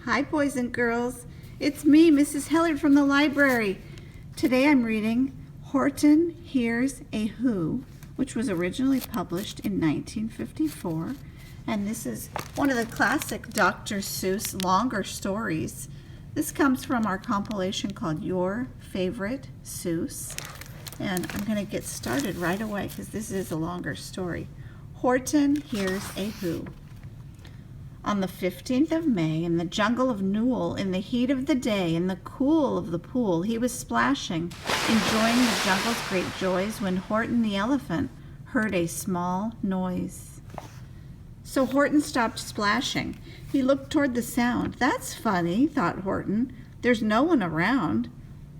Hi, boys and girls. It's me, Mrs. Hillard from the library. Today I'm reading Horton Hears a Who, which was originally published in 1954. And this is one of the classic Dr. Seuss longer stories. This comes from our compilation called Your Favorite Seuss. And I'm going to get started right away because this is a longer story. Horton Hears a Who. On the 15th of May, in the jungle of Newell, in the heat of the day, in the cool of the pool, he was splashing, enjoying the jungle's great joys, when Horton the elephant heard a small noise. So Horton stopped splashing. He looked toward the sound. That's funny, thought Horton. There's no one around.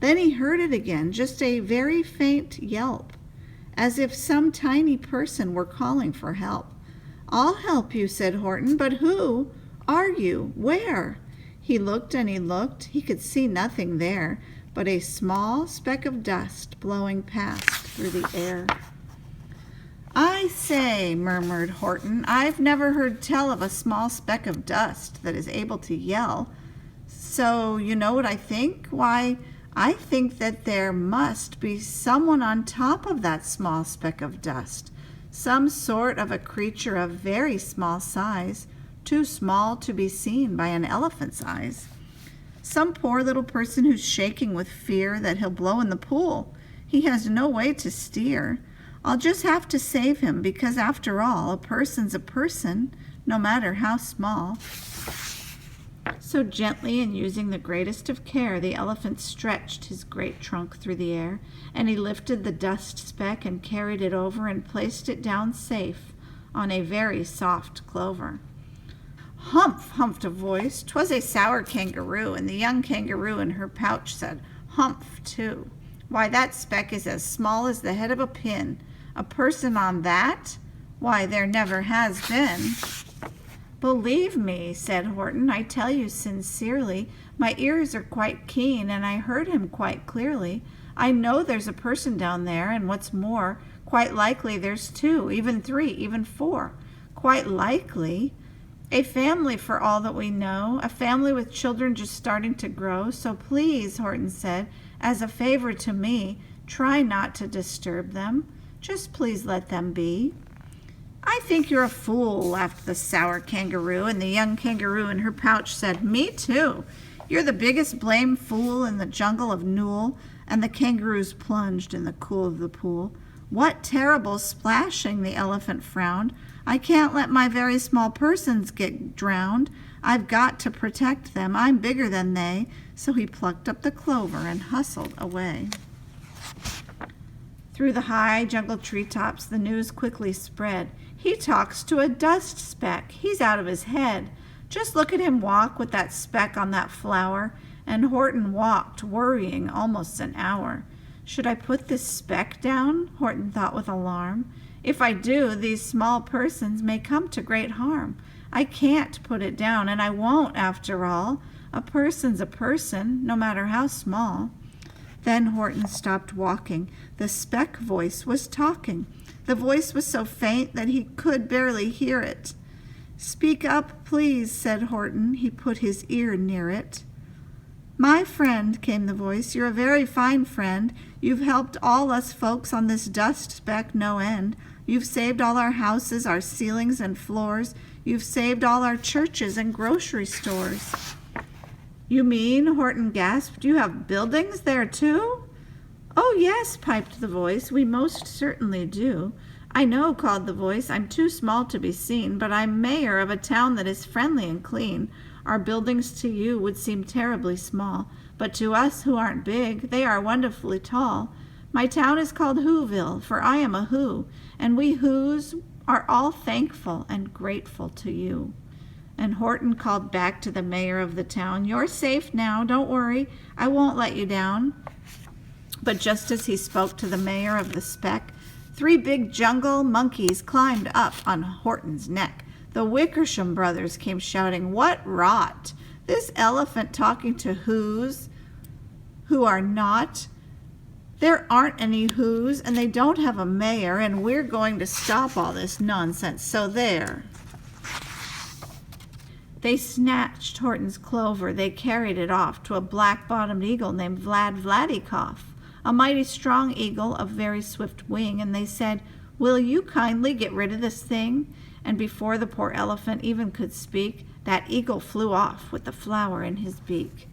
Then he heard it again, just a very faint yelp, as if some tiny person were calling for help. I'll help you, said Horton, but who are you? Where? He looked and he looked. He could see nothing there but a small speck of dust blowing past through the air. I say, murmured Horton, I've never heard tell of a small speck of dust that is able to yell. So you know what I think? Why, I think that there must be someone on top of that small speck of dust. Some sort of a creature of very small size, too small to be seen by an elephant's eyes. Some poor little person who's shaking with fear that he'll blow in the pool. He has no way to steer. I'll just have to save him because, after all, a person's a person, no matter how small. So gently and using the greatest of care, the elephant stretched his great trunk through the air, and he lifted the dust speck and carried it over and placed it down safe on a very soft clover. Humph, humphed a voice. 'Twas a sour kangaroo, and the young kangaroo in her pouch said, Humph, too. Why, that speck is as small as the head of a pin. A person on that? Why, there never has been. Believe me, said Horton, I tell you sincerely, my ears are quite keen, and I heard him quite clearly. I know there's a person down there, and what's more, quite likely there's two, even three, even four. Quite likely. A family for all that we know, a family with children just starting to grow. So please, Horton said, as a favor to me, try not to disturb them. Just please let them be. I think you're a fool, laughed the sour kangaroo, and the young kangaroo in her pouch said, Me too. You're the biggest blame fool in the jungle of Newell, and the kangaroos plunged in the cool of the pool. What terrible splashing, the elephant frowned. I can't let my very small persons get drowned. I've got to protect them. I'm bigger than they. So he plucked up the clover and hustled away. Through the high jungle treetops, the news quickly spread. He talks to a dust speck. He's out of his head. Just look at him walk with that speck on that flower. And Horton walked, worrying, almost an hour. Should I put this speck down? Horton thought with alarm. If I do, these small persons may come to great harm. I can't put it down, and I won't, after all. A person's a person, no matter how small. Then Horton stopped walking. The speck voice was talking. The voice was so faint that he could barely hear it. Speak up, please, said Horton. He put his ear near it. My friend, came the voice, you're a very fine friend. You've helped all us folks on this dust speck no end. You've saved all our houses, our ceilings and floors. You've saved all our churches and grocery stores. You mean, Horton gasped, you have buildings there too? Oh, yes, piped the voice, we most certainly do. I know, called the voice, I'm too small to be seen, but I'm mayor of a town that is friendly and clean. Our buildings to you would seem terribly small, but to us who aren't big, they are wonderfully tall. My town is called Whoville, for I am a Who, and we Whos are all thankful and grateful to you. And Horton called back to the mayor of the town, You're safe now, don't worry, I won't let you down. But just as he spoke to the mayor of the speck, 3 big jungle monkeys climbed up on Horton's neck. The Wickersham brothers came shouting, What rot! This elephant talking to Whos who are not. There aren't any Whos, and they don't have a mayor, and we're going to stop all this nonsense, so there. They snatched Horton's clover. They carried it off to a black-bottomed eagle named Vladikoff, a mighty strong eagle of very swift wing, and they said, "Will you kindly get rid of this thing?" And before the poor elephant even could speak, that eagle flew off with the flower in his beak.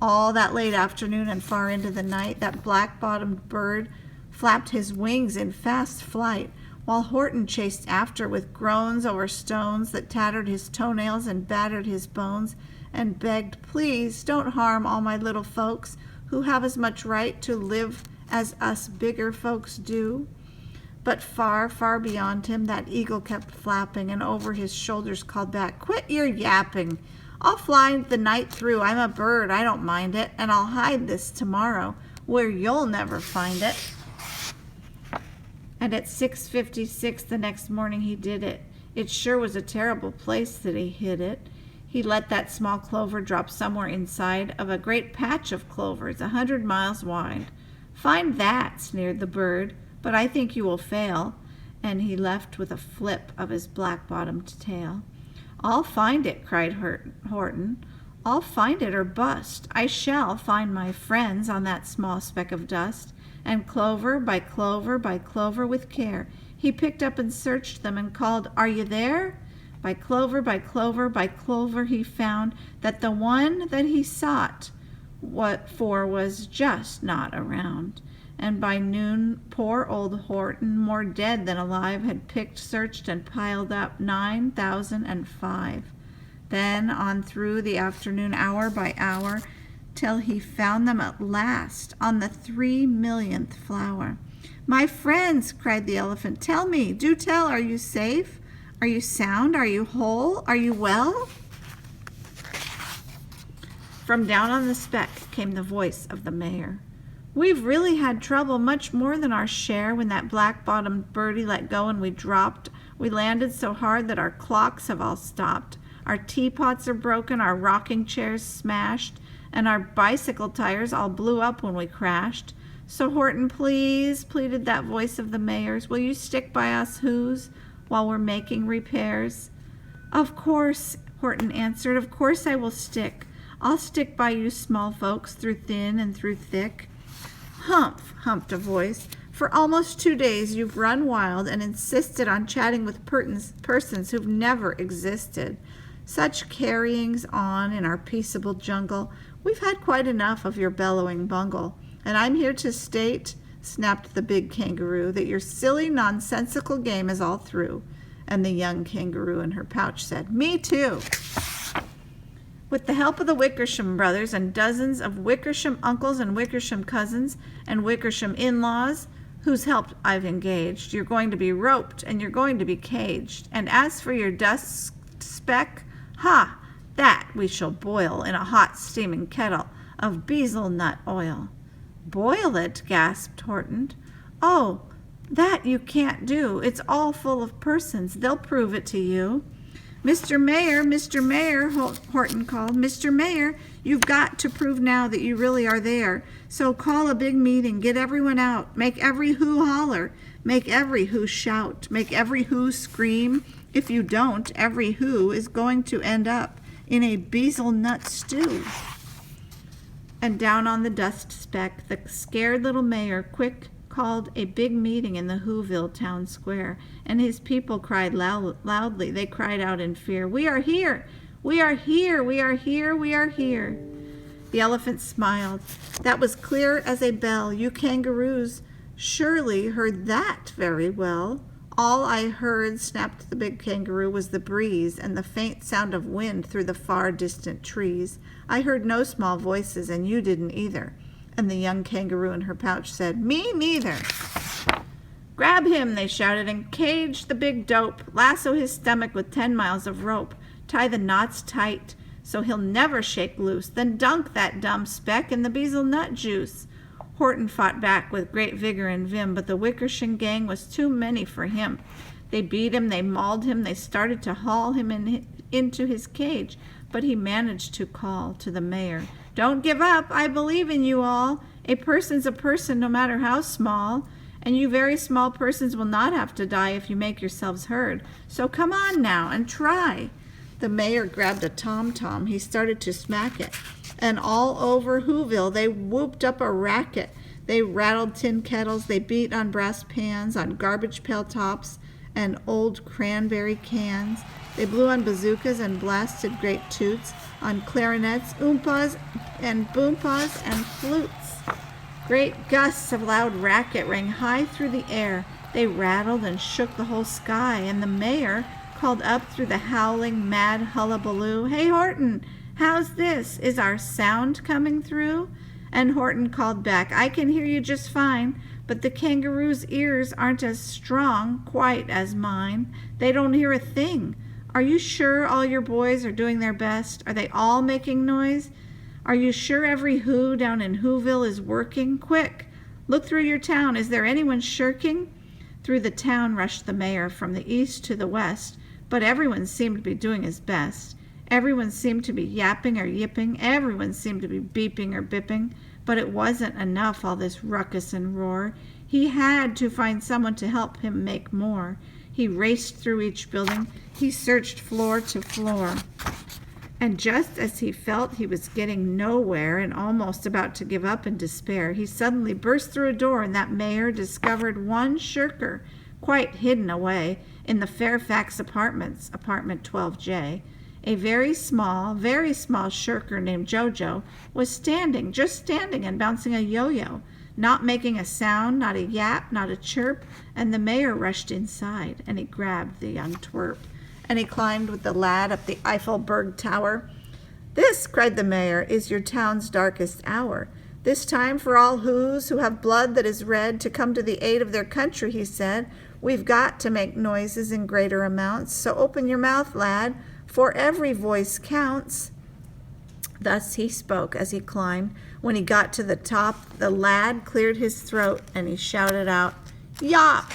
All that late afternoon and far into the night, that black-bottomed bird flapped his wings in fast flight, while Horton chased after with groans over stones that tattered his toenails and battered his bones, and begged, "Please don't harm all my little folks who have as much right to live as us bigger folks do." But far, far beyond him, that eagle kept flapping, and over his shoulders called back, "Quit your yapping. I'll fly the night through. I'm a bird. I don't mind it. And I'll hide this tomorrow where you'll never find it." And at 6:56 the next morning he did it. It sure was a terrible place that he hid it. He let that small clover drop somewhere inside of a great patch of clovers 100 miles wide. "Find that," sneered the bird, "but I think you will fail." And he left with a flip of his black-bottomed tail. "I'll find it," cried Horton. "I'll find it or bust. I shall find my friends on that small speck of dust." And clover by clover by clover with care, he picked up and searched them and called, "Are you there?" By clover by clover by clover he found that the one that he sought was just not around. And by noon poor old Horton, more dead than alive, had picked, searched, and piled up 9,005. Then on through the afternoon, hour by hour, till he found them at last on the 3,000,000th flower. "My friends," cried the elephant, "tell me, do tell, are you safe? Are you sound? Are you whole? Are you well?" From down on the speck came the voice of the mayor. "We've really had trouble, much more than our share, when that black-bottomed birdie let go and we dropped. We landed so hard that our clocks have all stopped. Our teapots are broken, our rocking chairs smashed, and our bicycle tires all blew up when we crashed. So Horton, please," pleaded that voice of the mayor's, "will you stick by us who's while we're making repairs?" "Of course," Horton answered, "of course I will stick. I'll stick by you small folks through thin and through thick." "Humph," humped a voice. "For almost 2 days you've run wild and insisted on chatting with persons who've never existed. Such carryings on in our peaceable jungle. We've had quite enough of your bellowing bungle. And I'm here to state," snapped the big kangaroo, "that your silly, nonsensical game is all through." And the young kangaroo in her pouch said, "Me too." With the help of the Wickersham brothers and dozens of Wickersham uncles and Wickersham cousins and Wickersham in-laws, whose help I've engaged, you're going to be roped and you're going to be caged. And as for your dust speck, ha! That we shall boil in a hot steaming kettle of bezel nut oil." "Boil it?" gasped Horton. "Oh, that you can't do. It's all full of persons. They'll prove it to you." Mr. Mayor," Horton called. "Mr. Mayor, you've got to prove now that you really are there. So call a big meeting. Get everyone out. Make every who holler. Make every who shout. Make every who scream. If you don't, every who is going to end up in a bezel nut stew." And down on the dust speck, the scared little mayor quick called a big meeting in the Whoville town square, and his people cried loudly. They cried out in fear, "We are here! We are here! We are here! We are here!" The elephant smiled. "That was clear as a bell. You kangaroos surely heard that very well." "All I heard," snapped the big kangaroo, "was the breeze and the faint sound of wind through the far distant trees. I heard no small voices, and you didn't either." And the young kangaroo in her pouch said, "Me neither." "Grab him," they shouted, "and cage the big dope. Lasso his stomach with 10 miles of rope. Tie the knots tight so he'll never shake loose. Then dunk that dumb speck in the bezel nut juice." Horton fought back with great vigor and vim, but the Wickersham gang was too many for him. They beat him, they mauled him, they started to haul him into his cage, but he managed to call to the mayor, "Don't give up, I believe in you all. A person's a person no matter how small, and you very small persons will not have to die if you make yourselves heard. So come on now and try." The mayor grabbed a tom-tom. He started to smack it. And all over Whoville, they whooped up a racket. They rattled tin kettles. They beat on brass pans, on garbage pail tops, and old cranberry cans. They blew on bazookas and blasted great toots, on clarinets, oompas, and boompas, and flutes. Great gusts of loud racket rang high through the air. They rattled and shook the whole sky, and the mayor called up through the howling, mad hullabaloo, "Hey, Horton, how's this? Is our sound coming through?" And Horton called back, "I can hear you just fine, but the kangaroo's ears aren't as strong quite as mine. They don't hear a thing. Are you sure all your boys are doing their best? Are they all making noise? Are you sure every who down in Whoville is working? Quick, look through your town. Is there anyone shirking?" Through the town rushed the mayor from the east to the west, but everyone seemed to be doing his best. Everyone seemed to be yapping or yipping. Everyone seemed to be beeping or bipping. But it wasn't enough, all this ruckus and roar. He had to find someone to help him make more. He raced through each building. He searched floor to floor. And just as he felt he was getting nowhere and almost about to give up in despair, he suddenly burst through a door, and that mayor discovered one shirker, quite hidden away in the Fairfax Apartments, apartment 12J. A very small shirker named Jojo was standing, just standing and bouncing a yo-yo, not making a sound, not a yap, not a chirp, and the mayor rushed inside, and he grabbed the young twerp, and he climbed with the lad up the Eiffelberg Tower. "This," cried the mayor, "is your town's darkest hour. This time for all who have blood that is red to come to the aid of their country," he said. "We've got to make noises in greater amounts, so open your mouth, lad, for every voice counts." Thus he spoke as he climbed. When he got to the top, the lad cleared his throat, and he shouted out, "Yop!"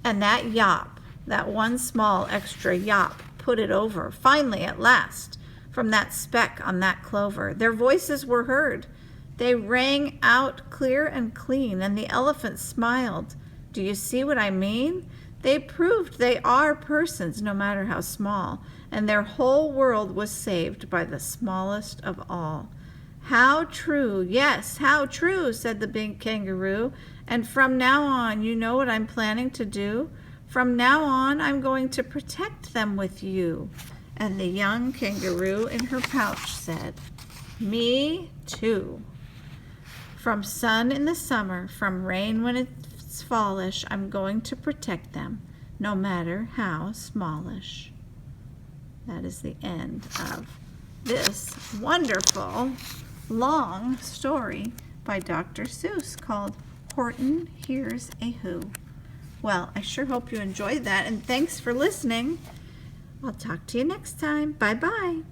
And that yop, that one small extra yop, put it over, finally, at last, from that speck on that clover. Their voices were heard. They rang out clear and clean, and the elephant smiled. "Do you see what I mean? They proved they are persons, no matter how small, and their whole world was saved by the smallest of all." "How true, yes, how true," said the big kangaroo. "And from now on, you know what I'm planning to do? From now on, I'm going to protect them with you." And the young kangaroo in her pouch said, "Me too. From sun in the summer, from rain when it's fallish, I'm going to protect them, no matter how smallish." That is the end of this wonderful, long story by Dr. Seuss called Horton Hears a Who. Well, I sure hope you enjoyed that, and thanks for listening. I'll talk to you next time. Bye-bye.